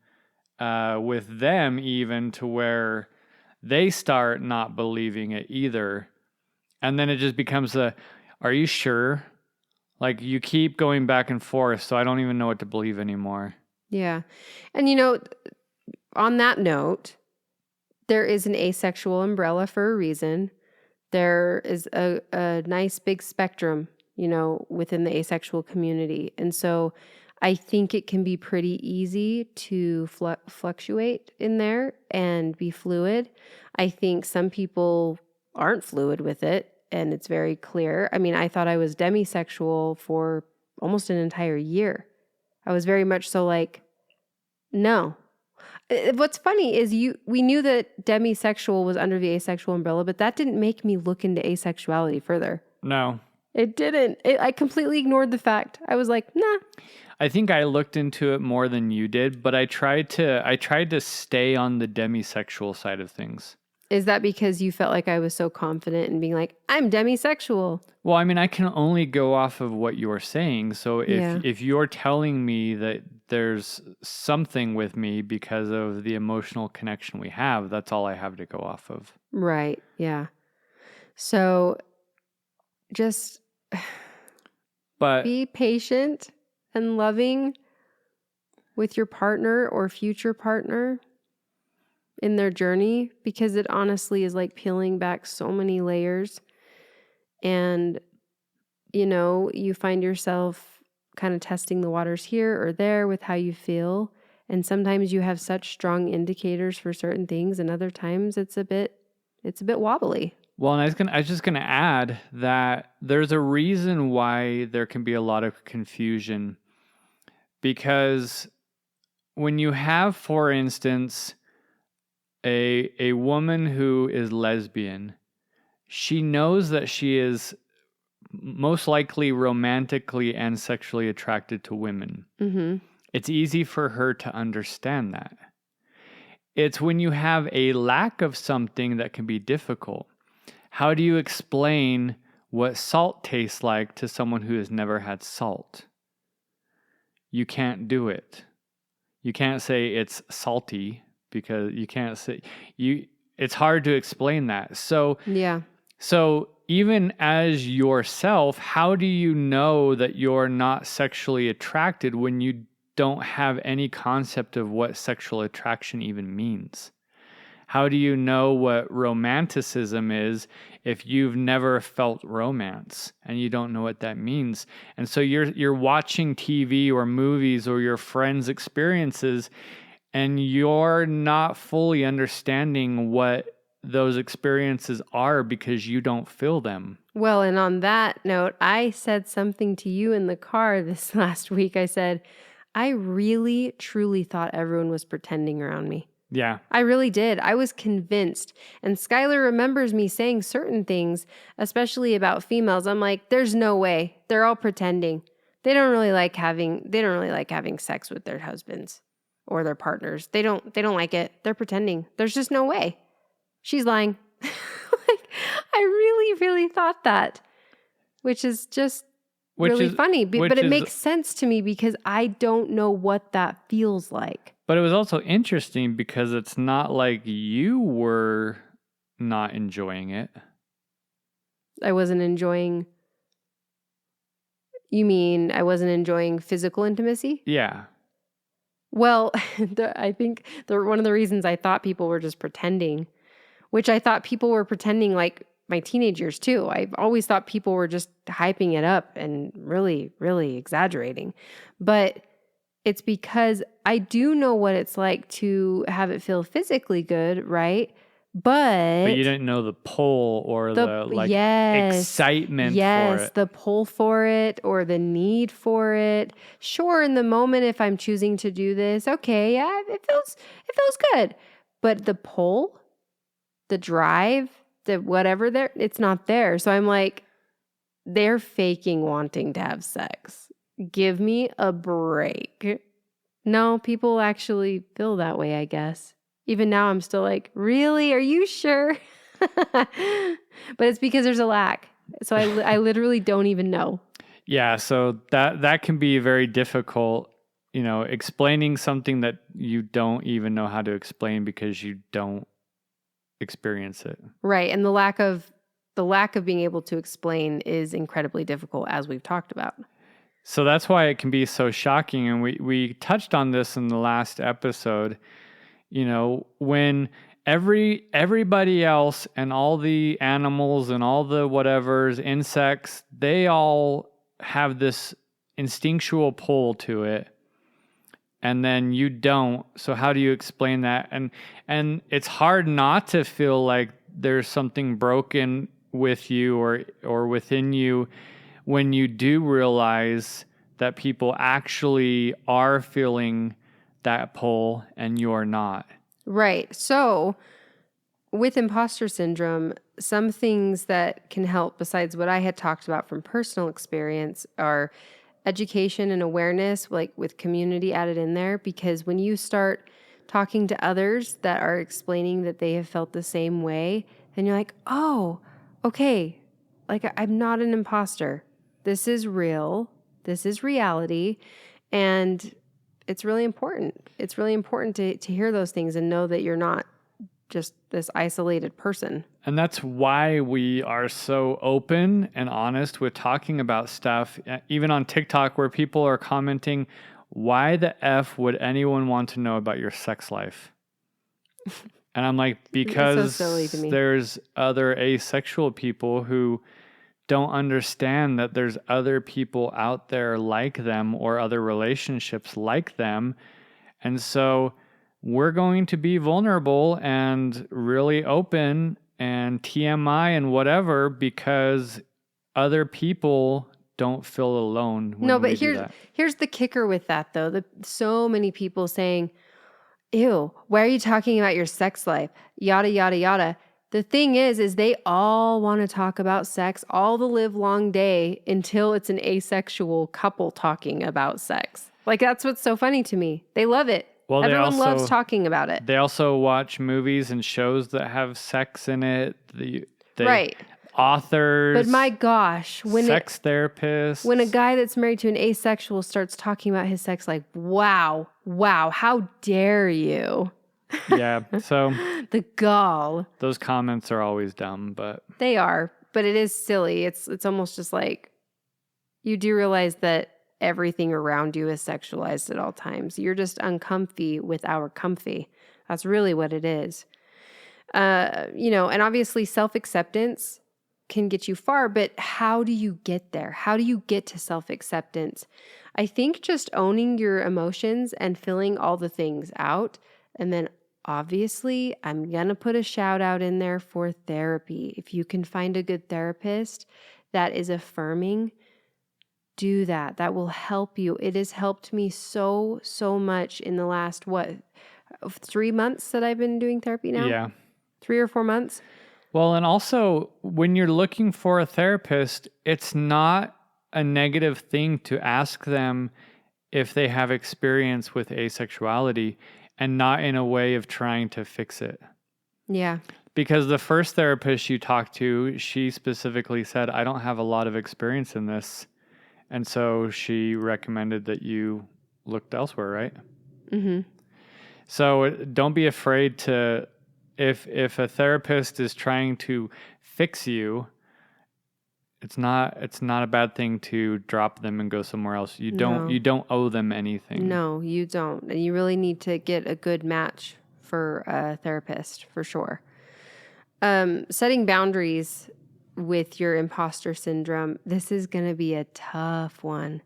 with them, even to where they start not believing it either. And then it just becomes are you sure? Like, you keep going back and forth, so I don't even know what to believe anymore. Yeah. And on that note, there is an asexual umbrella for a reason. There is a nice big spectrum, within the asexual community. And so I think it can be pretty easy to fluctuate in there and be fluid. I think some people aren't fluid with it, and it's very clear. I mean, I thought I was demisexual for almost an entire year. I was very much so like, no. What's funny is we knew that demisexual was under the asexual umbrella, but that didn't make me look into asexuality further. No. It didn't. I completely ignored the fact. I was like, nah. I think I looked into it more than you did, but I tried to stay on the demisexual side of things. Is that because you felt like I was so confident in being like, I'm demisexual? Well, I mean, I can only go off of what you're saying. So if you're telling me that there's something with me because of the emotional connection we have, that's all I have to go off of. Right. Yeah. So just be patient and loving with your partner or future partner in their journey, because it honestly is like peeling back so many layers. And, you find yourself kind of testing the waters here or there with how you feel. And sometimes you have such strong indicators for certain things, and other times it's a bit wobbly. Well, and I was just gonna add that there's a reason why there can be a lot of confusion, because when you have, for instance, a woman who is lesbian, she knows that she is most likely romantically and sexually attracted to women. Mm-hmm. It's easy for her to understand that. It's when you have a lack of something that can be difficult. How do you explain what salt tastes like to someone who has never had salt? You can't do it. You can't say it's salty, because you can't say it's hard to explain that. So yeah. So even as yourself, how do you know that you're not sexually attracted when you don't have any concept of what sexual attraction even means? How do you know what romanticism is if you've never felt romance and you don't know what that means? And so you're watching TV or movies or your friends' experiences, and you're not fully understanding what those experiences are because you don't feel them. Well, and on that note, I said something to you in the car this last week. I said, I really, truly thought everyone was pretending around me. Yeah. I really did. I was convinced. And Skylar remembers me saying certain things, especially about females. I'm like, there's no way. They're all pretending. They don't really like having sex with their husbands or their partners. They don't like it. They're pretending. There's just no way. She's lying. Like, I really, really thought that, which is just really funny. But it makes sense to me because I don't know what that feels like. But it was also interesting because it's not like you were not enjoying it. I wasn't enjoying... You mean I wasn't enjoying physical intimacy? Yeah. Well, I think one of the reasons I thought people were just pretending, which I thought people were pretending like my teenage years too. I've always thought people were just hyping it up and really, really exaggerating. But it's because I do know what it's like to have it feel physically good, right? But you didn't know the pull or the excitement for it. Yes, the pull for it or the need for it. Sure, in the moment, if I'm choosing to do this, okay, yeah, it feels good. But the pull, the drive, whatever there, it's not there. So I'm like, they're faking wanting to have sex. Give me a break. No, people actually feel that way, I guess. Even now, I'm still like, really? Are you sure? But it's because there's a lack. So I literally don't even know. Yeah, so that can be very difficult, explaining something that you don't even know how to explain because you don't experience it. Right. And the lack of being able to explain is incredibly difficult, as we've talked about. So that's why it can be so shocking. And we touched on this in the last episode, when everybody else and all the animals and all the whatevers, insects, they all have this instinctual pull to it. And then you don't. So how do you explain that? And it's hard not to feel like there's something broken with you or within you when you do realize that people actually are feeling that pull and you're not. Right. So with imposter syndrome, some things that can help besides what I had talked about from personal experience are education and awareness, like with community added in there, because when you start talking to others that are explaining that they have felt the same way, then you're like, oh, okay, like I'm not an imposter. This is real. This is reality. And it's really important. It's really important to hear those things and know that you're not just this isolated person. And that's why we are so open and honest with talking about stuff, even on TikTok where people are commenting, why the F would anyone want to know about your sex life? And I'm like, because so silly to me. There's other asexual people who don't understand that there's other people out there like them or other relationships like them. And so we're going to be vulnerable and really open and TMI and whatever because other people don't feel alone. No, but here's the kicker with that though. So many people saying, ew, why are you talking about your sex life? Yada, yada, yada. The thing is they all want to talk about sex all the live long day until it's an asexual couple talking about sex. Like, that's what's so funny to me. They love it. Well, everyone loves talking about it. They also watch movies and shows that have sex in it. Right. Authors. But my gosh, sex therapists. When a guy that's married to an asexual starts talking about his sex life, wow, how dare you? Yeah, so the gall. Those comments are always dumb, but they are. But it is silly. It's almost just like you do realize that everything around you is sexualized at all times. You're just uncomfy with our comfy. That's really what it is. And obviously self-acceptance can get you far, but how do you get there? How do you get to self-acceptance? I think just owning your emotions and filling all the things out. And then obviously I'm going to put a shout out in there for therapy. If you can find a good therapist that is affirming, do that. That will help you. It has helped me so much in the last, 3 months that I've been doing therapy now? Yeah. 3 or 4 months. Well, and also when you're looking for a therapist, it's not a negative thing to ask them if they have experience with asexuality and not in a way of trying to fix it. Yeah. Because the first therapist you talked to, she specifically said, I don't have a lot of experience in this. And so she recommended that you looked elsewhere, right? Mm-hmm. So don't be afraid to, if a therapist is trying to fix you, it's not a bad thing to drop them and go somewhere else. You don't owe them anything. No, you don't. And you really need to get a good match for a therapist for sure. Setting boundaries with your imposter syndrome, this is going to be a tough one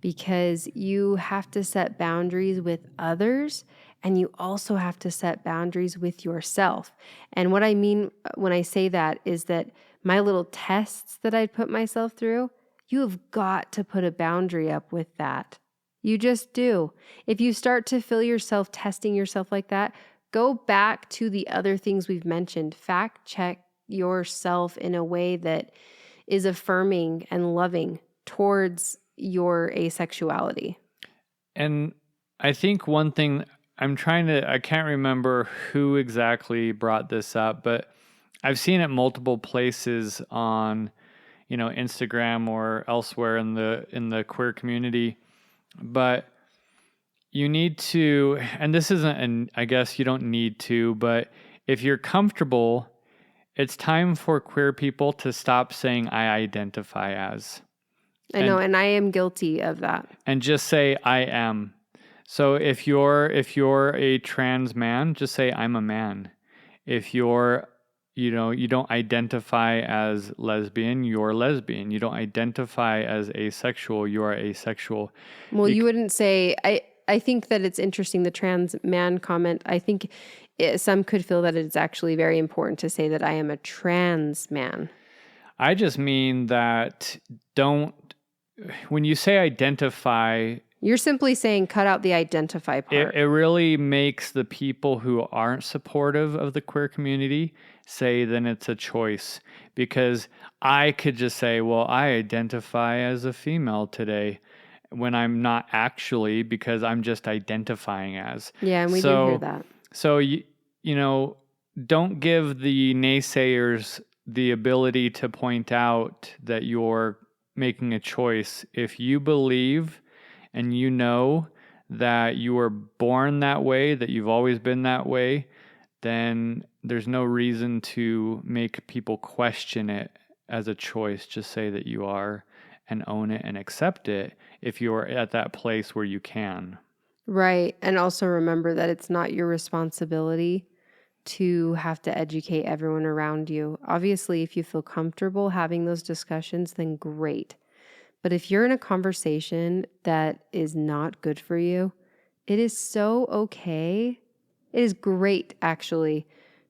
because you have to set boundaries with others and you also have to set boundaries with yourself. And what I mean when I say that is that my little tests that I'd put myself through, you have got to put a boundary up with that. You just do. If you start to feel yourself testing yourself like that, go back to the other things we've mentioned. Fact check yourself in a way that is affirming and loving towards your asexuality. And I think one thing I can't remember who exactly brought this up, but I've seen it multiple places on, Instagram or elsewhere in the queer community. But you need to, and this isn't, and I guess you don't need to, but if you're comfortable, it's time for queer people to stop saying I identify as. I know, and I am guilty of that. And just say I am. So if you're a trans man, just say I'm a man. If you're you don't identify as lesbian, you're lesbian. You don't identify as asexual, you are asexual. Well, you wouldn't say, I think that it's interesting, the trans man comment. I think some could feel that it's actually very important to say that I am a trans man. I just mean that when you say identify, you're simply saying cut out the identify part. It really makes the people who aren't supportive of the queer community say then it's a choice. Because I could just say, well, I identify as a female today when I'm not actually, because I'm just identifying as. Yeah, and we do hear that. So, don't give the naysayers the ability to point out that you're making a choice. If you believe and you know that you were born that way, that you've always been that way, then there's no reason to make people question it as a choice. Just say that you are and own it and accept it if you're at that place where you can. Right. And also remember that it's not your responsibility to have to educate everyone around you. Obviously, if you feel comfortable having those discussions, then great. But if you're in a conversation that is not good for you, it is so okay. It is great, actually,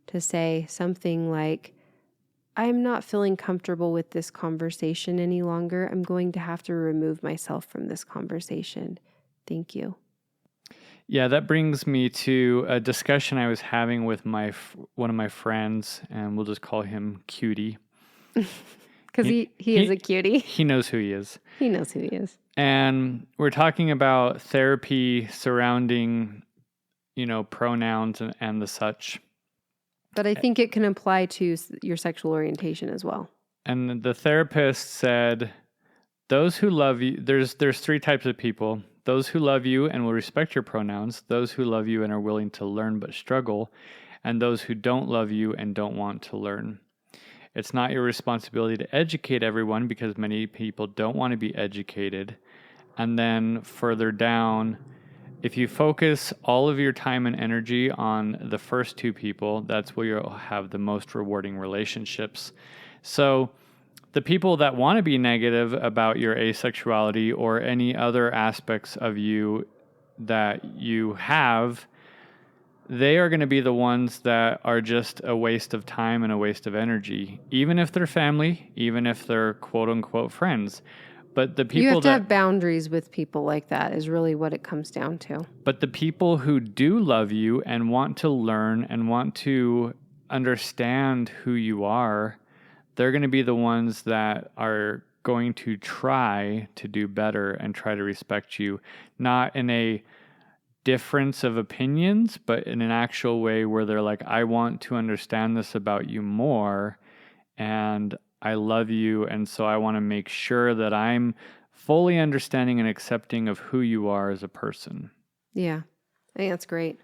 to say something like, I'm not feeling comfortable with this conversation any longer. I'm going to have to remove myself from this conversation. Thank you. Yeah, that brings me to a discussion I was having with one of my friends, and we'll just call him Cutie. Because he is a cutie. He knows who he is. He knows who he is. And we're talking about therapy surrounding, pronouns and the such. But I think it can apply to your sexual orientation as well. And the therapist said, those who love you, there's three types of people. Those who love you and will respect your pronouns, those who love you and are willing to learn but struggle, and those who don't love you and don't want to learn. It's not your responsibility to educate everyone because many people don't want to be educated. And then further down, if you focus all of your time and energy on the first two people, that's where you'll have the most rewarding relationships. So the people that want to be negative about your asexuality or any other aspects of you that you have, they are going to be the ones that are just a waste of time and a waste of energy, even if they're family, even if they're quote unquote friends. But the people you have to have boundaries with people like that is really what it comes down to. But the people who do love you and want to learn and want to understand who you are, they're going to be the ones that are going to try to do better and try to respect you, not in a difference of opinions, but in an actual way where they're like, I want to understand this about you more, and I love you, and so I want to make sure that I'm fully understanding and accepting of who you are as a person. Yeah, I think that's great.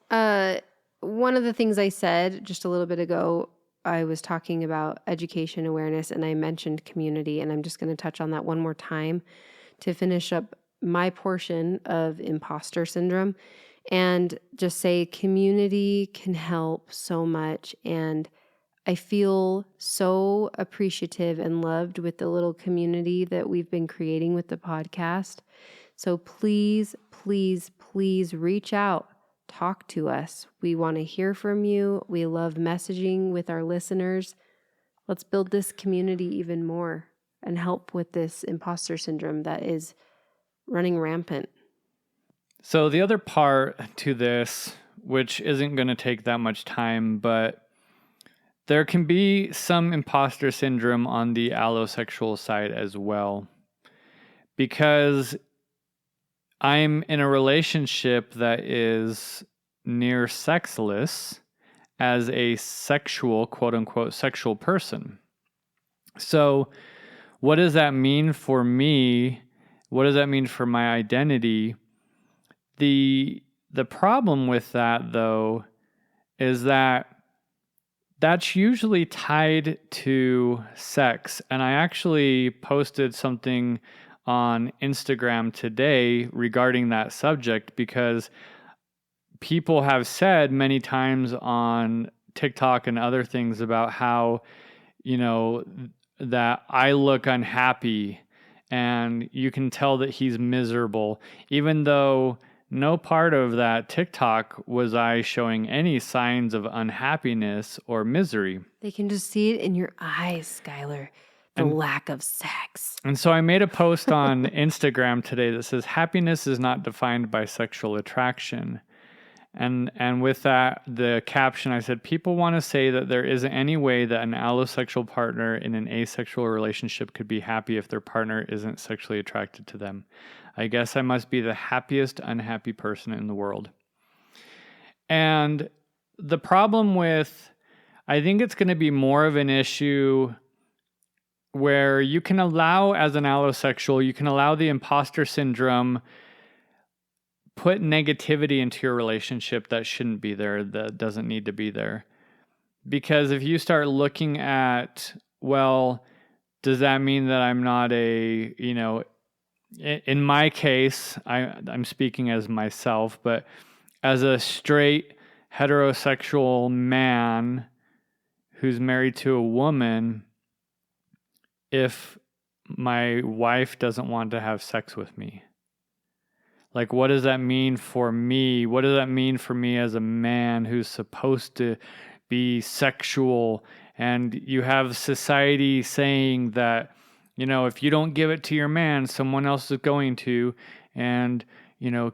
One of the things I said just a little bit ago, I was talking about education awareness, and I mentioned community, and I'm just going to touch on that one more time to finish up my portion of imposter syndrome, and just say community can help so much. And I feel so appreciative and loved with the little community that we've been creating with the podcast. So please, please, please reach out. Talk to us. We want to hear from you. We love messaging with our listeners. Let's build this community even more and help with this imposter syndrome that is running rampant. So the other part to this, which isn't going to take that much time, but there can be some imposter syndrome on the allosexual side as well, because I'm in a relationship that is near sexless as a sexual, quote unquote, sexual person. So what does that mean for me? What does that mean for my identity? The problem with that, though, is that that's usually tied to sex. And I actually posted something on Instagram today regarding that subject, because people have said many times on TikTok and other things about how, that I look unhappy and you can tell that he's miserable, even though no part of that TikTok was I showing any signs of unhappiness or misery. They can just see it in your eyes, Skylar. The lack of sex. And so I made a post on Instagram today that says, happiness is not defined by sexual attraction. And with that, the caption, I said, people want to say that there isn't any way that an allosexual partner in an asexual relationship could be happy if their partner isn't sexually attracted to them. I guess I must be the happiest unhappy person in the world. And the problem with, I think it's going to be more of an issue where you can allow, as an allosexual, you can allow the imposter syndrome put negativity into your relationship that shouldn't be there, that doesn't need to be there. Because if you start looking at, well, does that mean that I'm not a, in my case, I'm speaking as myself, but as a straight heterosexual man who's married to a woman, if my wife doesn't want to have sex with me, like, what does that mean for me? What does that mean for me as a man who's supposed to be sexual? And you have society saying that, if you don't give it to your man, someone else is going to, and,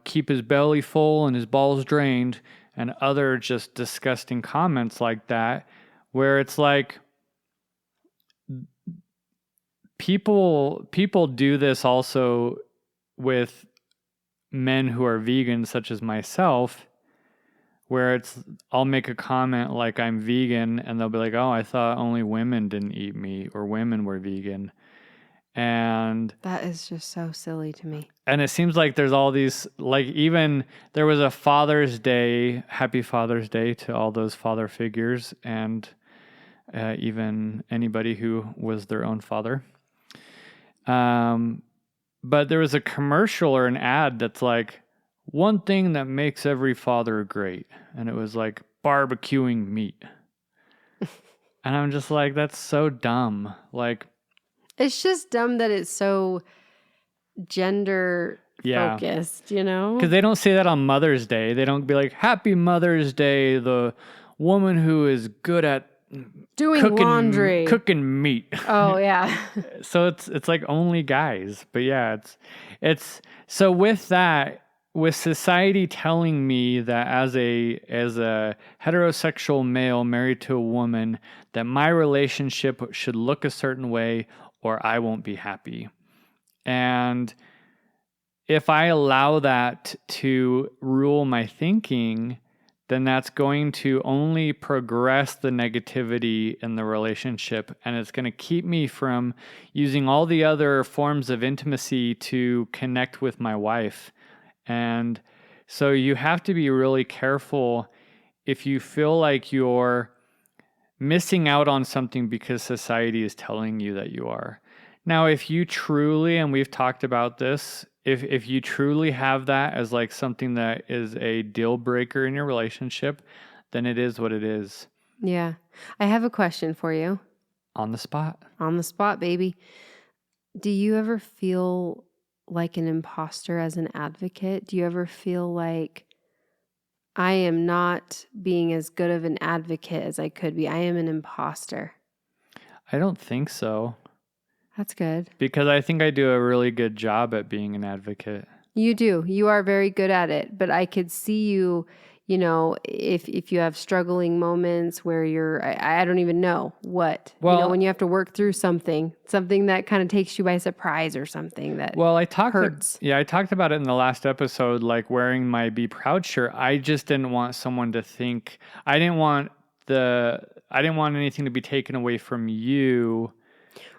keep his belly full and his balls drained, and other just disgusting comments like that, where it's like, people do this also with men who are vegans, such as myself, where I'll make a comment like I'm vegan and they'll be like, oh, I thought only women didn't eat meat or women were vegan. And that is just so silly to me. And it seems like there's all these, like, even there was a Father's Day, happy Father's Day to all those father figures, and even anybody who was their own father. But there was a commercial or an ad that's like, one thing that makes every father great. And it was like barbecuing meat. And I'm just like, that's so dumb. Like, it's just dumb that it's so gender focused, Because they don't say that on Mother's Day. They don't be like, happy Mother's Day, the woman who is good at doing laundry, cooking meat. Oh yeah. So it's like only guys. But yeah, it's so with that, with society telling me that as a heterosexual male married to a woman, that my relationship should look a certain way or I won't be happy. And if I allow that to rule my thinking, then that's going to only progress the negativity in the relationship, and it's going to keep me from using all the other forms of intimacy to connect with my wife. And so you have to be really careful if you feel like you're missing out on something because society is telling you that you are. Now, if you truly, and we've talked about this, if you truly have that as like something that is a deal breaker in your relationship, then it is what it is. Yeah. I have a question for you. On the spot. On the spot, baby. Do you ever feel like an imposter as an advocate? Do you ever feel like I am not being as good of an advocate as I could be? I am an imposter. I don't think so. That's good. Because I think I do a really good job at being an advocate. You do. You are very good at it. But I could see you, if you have struggling moments where I don't even know what, Well, when you have to work through something that kind of takes you by surprise or something that I talked hurts. I talked about it in the last episode, like wearing my Be Proud shirt. I just didn't want someone to think, I didn't want anything to be taken away from you.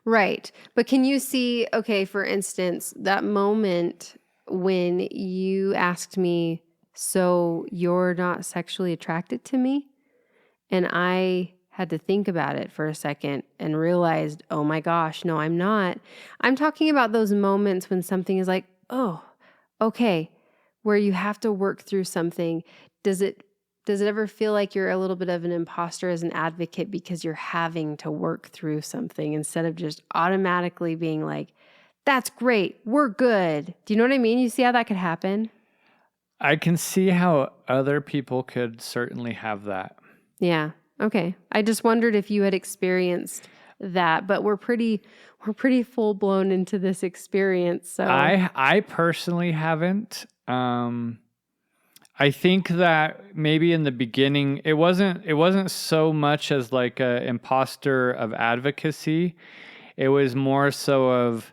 Right. But can you see, okay, for instance, that moment when you asked me, so you're not sexually attracted to me? And I had to think about it for a second and realized, oh my gosh, no, I'm not. I'm talking about those moments when something is like, oh, okay, where you have to work through something. Does it ever feel like you're a little bit of an imposter as an advocate because you're having to work through something instead of just automatically being like, that's great, we're good? Do you know what I mean? You see how that could happen? I can see how other people could certainly have that. Yeah. Okay. I just wondered if you had experienced that, but we're pretty full blown into this experience. So I personally haven't. I think that maybe in the beginning it wasn't so much as like a imposter of advocacy. It was more so of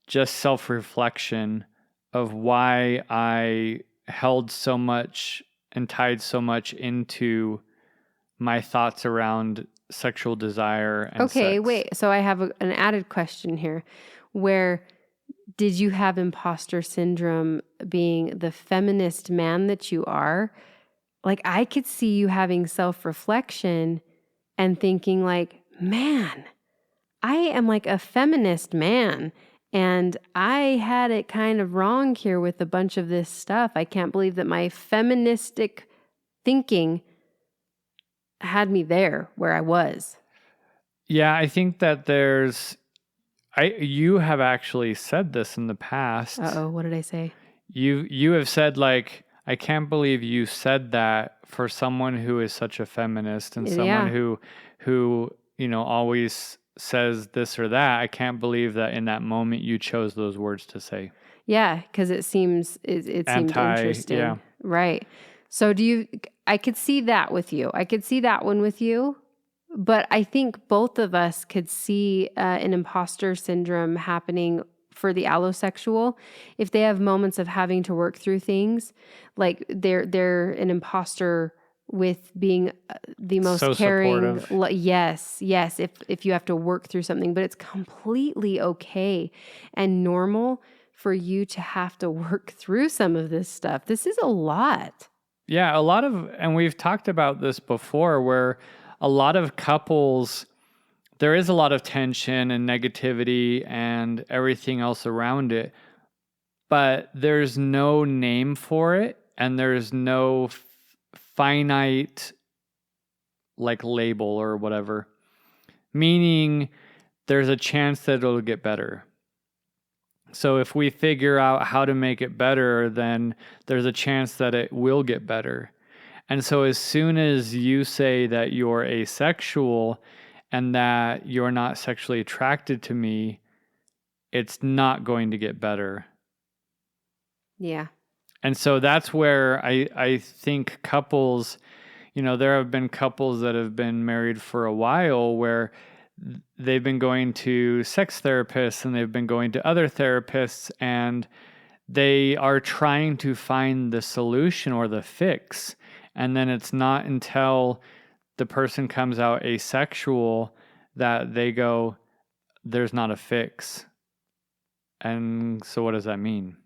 just self-reflection of why I held so much and tied so much into my thoughts around sexual desire and okay, sex. wait. So I have an added question here. Where did you have imposter syndrome being the feminist man that you are? Like I could see you having self-reflection and thinking like, man, I am like a feminist man. And I had it kind of wrong here with a bunch of this stuff. I can't believe that my feministic thinking had me there where I was. Yeah, I think that you have actually said this in the past. Uh-oh, what did I say? You have said like, I can't believe you said that for someone who is such a feminist and someone who always says this or that. I can't believe that in that moment you chose those words to say. Yeah, because it seemed interesting. Yeah. Right. So I could see that with you. I could see that one with you. But I think both of us could see an imposter syndrome happening for the allosexual if they have moments of having to work through things, like they're an imposter with being the most So caring. supportive. Yes. If you have to work through something, but it's completely okay and normal for you to have to work through some of this stuff. This is a lot. Yeah, and we've talked about this before, where a lot of couples, there is a lot of tension and negativity and everything else around it, but there's no name for it and there's no finite like label or whatever, meaning there's a chance that it'll get better. So if we figure out how to make it better, then there's a chance that it will get better. And so as soon as you say that you're asexual and that you're not sexually attracted to me, it's not going to get better. Yeah. And so that's where I think couples, there have been couples that have been married for a while where they've been going to sex therapists and they've been going to other therapists, and they are trying to find the solution or the fix. And then it's not until the person comes out asexual that they go, there's not a fix. And so what does that mean?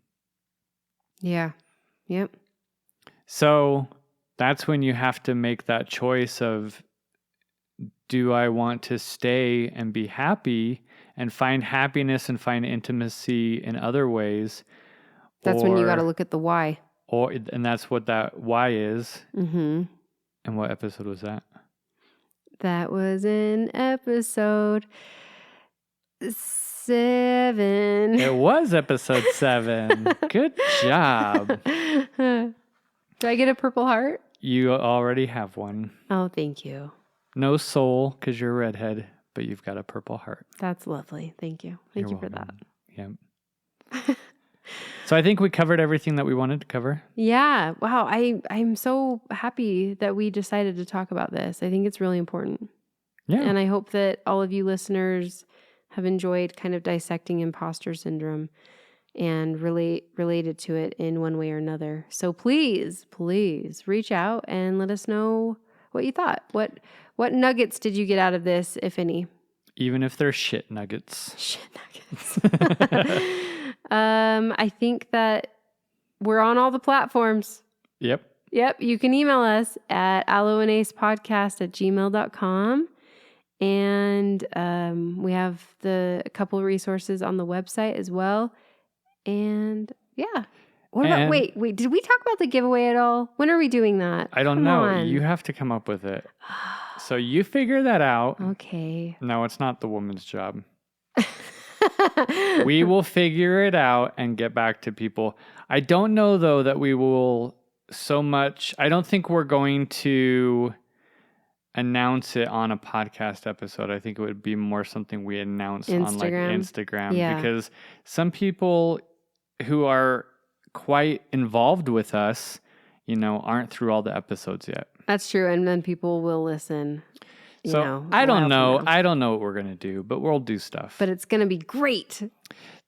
Yeah. Yep. So that's when you have to make that choice of, do I want to stay and be happy and find happiness and find intimacy in other ways? That's when you got to look at the why. And that's what that why is. Mm-hmm. And what episode was that? That was in episode 7. It was episode 7. Good job. Do I get a purple heart? You already have one. Oh, thank you. No soul because you're a redhead, but you've got a purple heart. That's lovely. Thank you. Thank you for that. Yep. So I think we covered everything that we wanted to cover. Yeah. Wow. I'm so happy that we decided to talk about this. I think it's really important. Yeah. And I hope that all of you listeners have enjoyed kind of dissecting imposter syndrome and related to it in one way or another. So please reach out and let us know what you thought. What nuggets did you get out of this, if any? Even if they're shit nuggets. Shit nuggets. I think that we're on all the platforms. Yep. You can email us at alloandacepodcast@gmail.com. And we have a couple resources on the website as well. And yeah. What about, wait, did we talk about the giveaway at all? When are we doing that? I don't know. You have to come up with it. So you figure that out. Okay. No, it's not the woman's job. We will figure it out and get back to people. I don't know, though, that we will so much. I don't think we're going to announce it on a podcast episode. I think it would be more something we announce on like Instagram. Yeah. Because some people who are quite involved with us, aren't through all the episodes yet. That's true. And then people will listen. So I don't know. I don't know what we're going to do, but we'll do stuff. But it's going to be great.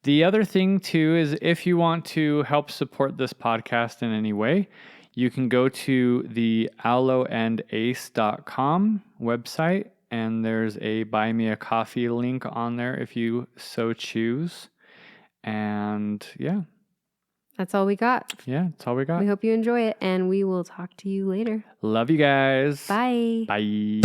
The other thing, too, is if you want to help support this podcast in any way, you can go to the alloandace.com website, and there's a Buy Me a Coffee link on there if you so choose. And yeah. That's all we got. Yeah, that's all we got. We hope you enjoy it, and we will talk to you later. Love you guys. Bye. Bye.